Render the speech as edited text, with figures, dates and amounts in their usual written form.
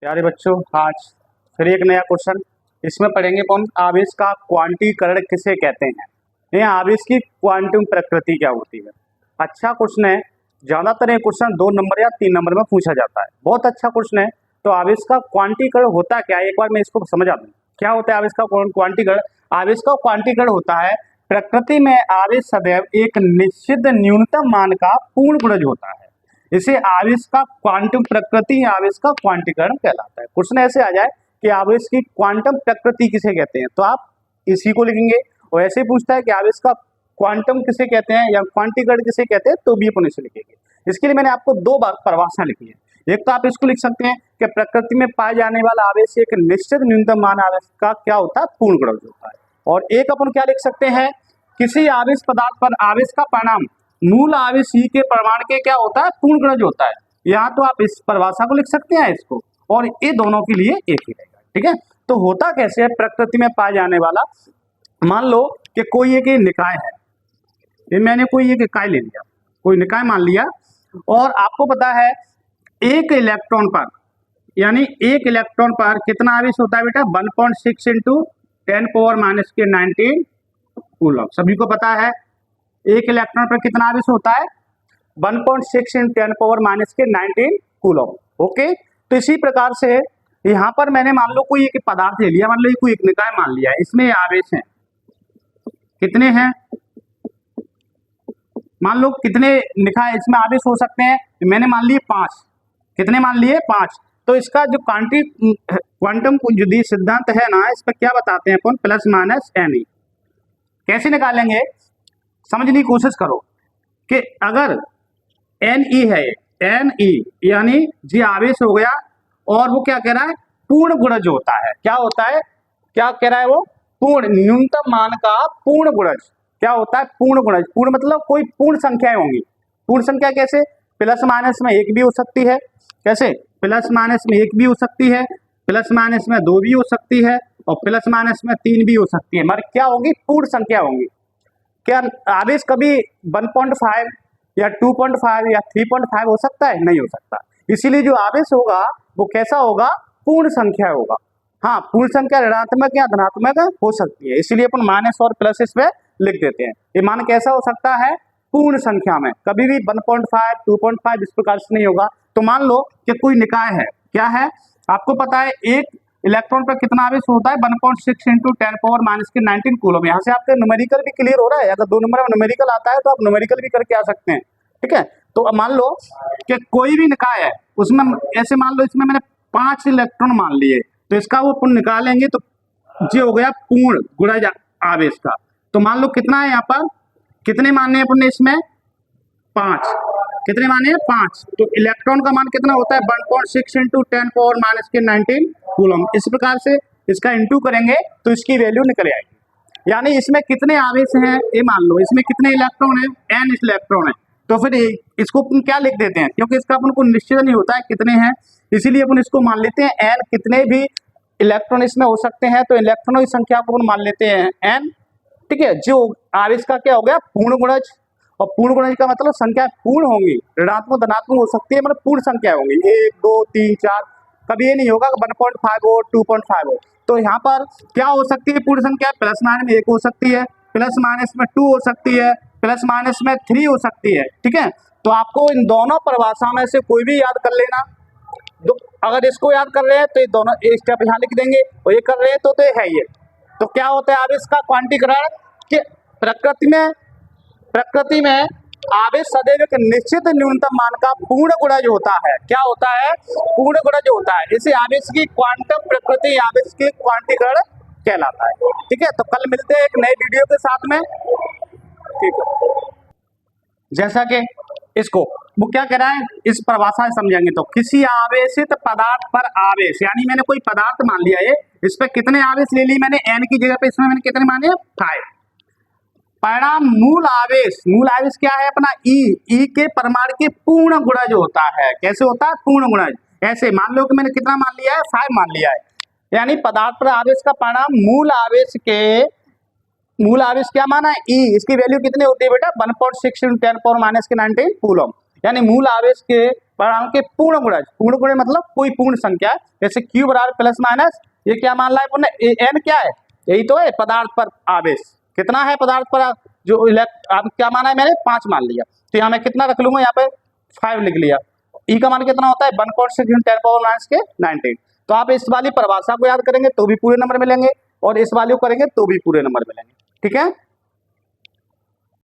प्यारे बच्चों, आज फिर एक नया क्वेश्चन। इसमें पढ़ेंगे कौन आवेश का क्वांटीकरण किसे कहते हैं, या आवेश की क्वांटम प्रकृति क्या होती है। अच्छा क्वेश्चन है। ज्यादातर ये क्वेश्चन 2 नंबर या 3 नंबर में पूछा जाता है। बहुत अच्छा क्वेश्चन है। तो आवेश का क्वांटीकरण होता क्या है, एक बार मैं इसको समझा दूं। क्या होता है आवेश का क्वांटीकरण? आवेश का क्वांटीकरण होता है, प्रकृति में आवेश सदैव एक निश्चित न्यूनतम मान का पूर्ण गुणज होता है। इसे आवेश का क्वांटम प्रकृति या आवेश का क्वांटीकरण कहलाता है। क्वेश्चन ऐसे आ जाए कि आवेश की क्वांटम प्रकृति किसे कहते हैं, तो आप इसी को लिखेंगे। और ऐसे पूछता है कि आवेश का क्वांटम किसे कहते हैं या क्वांटीकरण किसे कहते हैं, तो भी अपन इसे लिखेंगे। इसके लिए मैंने आपको 2 बार परिभाषा लिखी है। एक तो आप इसको लिख सकते हैं कि प्रकृति में पाए जाने वाला आवेश एक निश्चित न्यूनतम मान आवेश का क्या होता है, पूर्ण गुणज होता है। और एक अपन क्या लिख सकते हैं, किसी आवेश पदार्थ पर आवेश का परिणाम मूल आवेश ही के परमाणु के क्या होता है, पूर्ण गुणज होता है। यहाँ तो आप इस परिभाषा को लिख सकते हैं इसको, और ये दोनों के लिए एक ही रहेगा। ठीक है, तो होता कैसे है, प्रकृति में पाए जाने वाला, मान लो कि कोई एक निकाय है, ये मैंने कोई एक इकाई ले लिया, कोई निकाय मान लिया, और आपको पता है एक इलेक्ट्रॉन पर, यानी एक इलेक्ट्रॉन पर कितना आवेश होता है बेटा, 1.6 इंटू 10⁻⁻⁹ कूलम। सभी को पता है एक इलेक्ट्रॉन पर कितना आवेश होता है, 1.6 × 10⁻⁻⁹ कूलम। ओके, तो इसी प्रकार से यहाँ पर मैंने मान लो कोई एक पदार्थ ले लिया, मान लो कोई एक निकाय मान लिया, इसमें आवेश है, कितने हैं, मान लो कितने निकाय इसमें आवेश हो सकते हैं, मैंने मान लिए 5। कितने मान लिए, 5। तो इसका जो क्वांटम जो सिद्धांत है ना, इस पर क्या बताते हैं अपन, ±ne। कैसे निकालेंगे, समझने की कोशिश करो कि अगर Ne है, Ne यानी जी आवेश हो गया, और वो क्या कह रहा है, पूर्ण गुणज होता है। क्या होता है, क्या कह रहा है वो, पूर्ण न्यूनतम मान का पूर्ण गुणज। क्या होता है, पूर्ण गुणज। पूर्ण मतलब कोई पूर्ण संख्याएं होंगी। पूर्ण संख्या कैसे, प्लस माइनस में 1 भी हो सकती है, कैसे, प्लस माइनस में 1 भी हो सकती है, प्लस माइनस में 2 भी हो सकती है, और प्लस माइनस में 3 भी हो सकती है। मगर क्या होगी, पूर्ण संख्या होंगी। क्या आवेश कभी 1.5 या 2.5 या 3.5 हो सकता है, नहीं हो सकता। इसीलिए जो आवेश होगा वो कैसा होगा, पूर्ण संख्या होगा। हाँ, पूर्ण संख्या ऋणात्मक या धनात्मक हो सकती है, इसीलिए अपन माइनस और प्लस इस पे लिख देते हैं। ये मान कैसा हो सकता है, पूर्ण संख्या में, कभी भी 1.5 2.5 इस प्रकार से नहीं होगा। तो मान लो कि कोई निकाय है, क्या है, आपको पता है एक इलेक्ट्रॉन पर कितना आवेश होता है, 1.6 × 10⁻⁻⁹ कूलम। यहाँ से आपका न्यूमेरिकल भी क्लियर हो रहा है। अगर 2 नंबर में न्यूमेरिकल आता है तो आप न्यूमेरिकल भी करके आ सकते हैं। ठीक है, तो अब मान लो कि कोई भी निकाय है, उसमें ऐसे मान लो इसमें मैंने 5 इलेक्ट्रॉन मान लिए, तो इसका वो पूर्ण निकालेंगे तो ये हो गया पूर्ण गुणज आवेश का। तो मान लो कितना है, यहाँ पर कितने मानने हैं अपन ने, इसमें 5। कितने माने हैं, 5। तो इलेक्ट्रॉन का मान कितना होता है, 1.6 × 10⁻⁻⁹ कूलम। इस प्रकार से इसका इंटू करेंगे तो इसकी वैल्यू निकल आएगी। यानी इसमें कितने आवेश हैं, ये मान लो इसमें कितने इलेक्ट्रॉन है, n इलेक्ट्रॉन है। तो फिर इसको अपन क्या लिख देते हैं, क्योंकि इसका अपन को निश्चित नहीं होता है कितने हैं, इसीलिए अपन इसको मान लेते हैं n। कितने भी इलेक्ट्रॉन इसमें हो सकते हैं, तो इलेक्ट्रॉनों की संख्या को अपन मान लेते हैं n। ठीक है, जो आवेश का क्या हो गया, पूर्ण गुणज। और पूर्ण गुणज का मतलब संख्या पूर्ण होंगी, ऋणात्मक धनात्मक हो सकती है, मतलब पूर्ण संख्या होंगी, 1 2 3 4। कभी ये नहीं होगा 1.5 हो 2.5 हो। तो यहाँ पर क्या हो सकती है, पूर्ण संख्या प्लस माइनस में 1 हो सकती है, प्लस माइनस में 2 हो सकती है, प्लस माइनस में 3 हो सकती है। ठीक है, तो आपको इन दोनों परिभाषा में से कोई भी याद कर लेना। अगर इसको याद कर रहे हैं तो ये दोनों स्टेप यहाँ लिख देंगे, और ये कर रहे हैं तो है ये। तो क्या होता है आवेश का क्वांटीकरण, कि प्रकृति में आवेश सदैव एक निश्चित न्यूनतम मान का पूर्ण गुणज होता है। क्या होता है, पूर्ण गुणज होता है। इसे आवेश की क्वांटम प्रकृति, आवेश के क्वांटीकरण कहलाता है। ठीक है, तो कल मिलते हैं एक नए वीडियो के साथ में। ठीक है, जैसा कि इसको वो क्या कह रहा है, इस परिभाषा से समझेंगे तो किसी आवेशित पदार्थ पर आवेश, यानी मैंने कोई पदार्थ मान लिया है, इस पर कितने आवेश ले ली मैंने, n की जगह पे इसमें मैंने कितने माने, 5। परिणाम मूल आवेश क्या है अपना, E के परमाणु के पूर्ण गुणज होता है। कैसे होता है, पूर्ण गुणज। ऐसे मान लो कि मैंने कितना मान लिया है, 5 मान लिया है, यानी पदार्थ पर आवेश का परिणाम मूल आवेश क्या माना है, E। इसकी वैल्यू कितनी होती है बेटा, 1.6 × 10⁻⁻⁹ कूलम। यानी मूल आवेश के परमाणु के पूर्ण गुणज, पूर्ण गुणज मतलब कोई पूर्ण संख्या, जैसे Q बराबर प्लस माइनस, ये क्या मान रहा है पुनः N क्या है, यही तो है पदार्थ पर आवेश, कितना है पदार्थ पर जो अब क्या माना है मैंने 5 मान लिया, तो यहाँ मैं कितना रख लूंगा, यहाँ पे 5 लिख लिया। ई का मान कितना होता है 1.6 × 10⁻⁹ तो आप इस वाली परिभाषा को याद करेंगे तो भी पूरे नंबर मिलेंगे और इस वाली को करेंगे तो भी पूरे नंबर मिलेंगे। ठीक है।